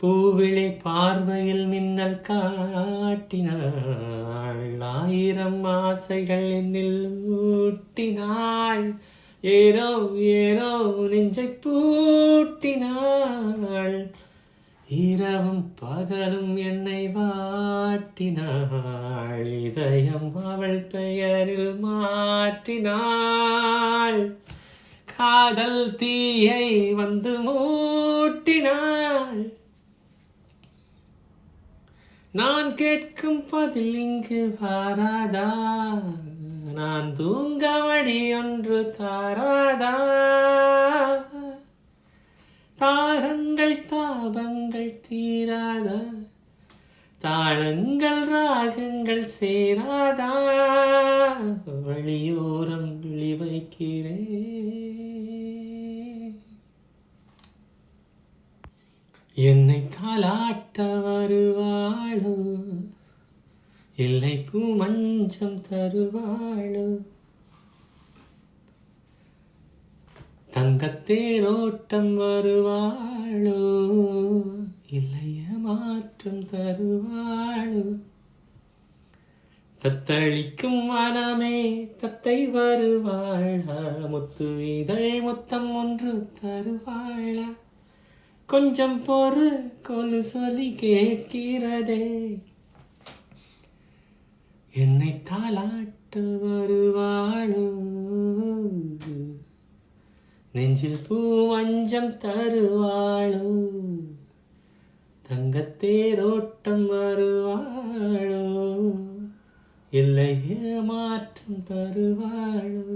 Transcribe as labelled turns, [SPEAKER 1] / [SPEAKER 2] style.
[SPEAKER 1] பூவிழி பார்வையில் மின்னல் காட்டினாள், 1000 ஆசைகள் என்னில் ஊட்டினாள், ஏனோ ஏனோ நெஞ்சை பூட்டினாள், இரவும் பகலும் என்னை வாட்டினாள், இதயம் அவள் பெயரில் மாற்றினாள், காதல் தீயை வந்து மூட்டினாள். நான் கேட்கும் பதில் இங்கு வாராதா, நான் தூங்க வழி ஒன்று தாராதா, தாகங்கள் தாபங்கள் தீராதா, தாளங்கள் ராகங்கள் சேராதா, வழியோரம் விழி வைக்கிறேன். என்னை தாலாட்ட வருவாளோ, இல்லை பூ மஞ்சம் தருவாளோ, தங்கத்தேரோட்டம் வருவாளோ, இல்லைய மாற்றம் தருவாளோ, தத்தளிக்கும் மனமே தத்தை வருவாளா, முத்து இதழ் முத்தம் ஒன்று தருவாளா, கொஞ்சம் பொறு கொலு சொல்லி கேட்கிறதே, என்னை தாலாட்ட வருவாளோ, நெஞ்சில் பூ மஞ்சம் தருவாளோ, தங்கத்தேரோட்டம் வருவாளோ, இல்லையே மாற்றம் தருவாளோ.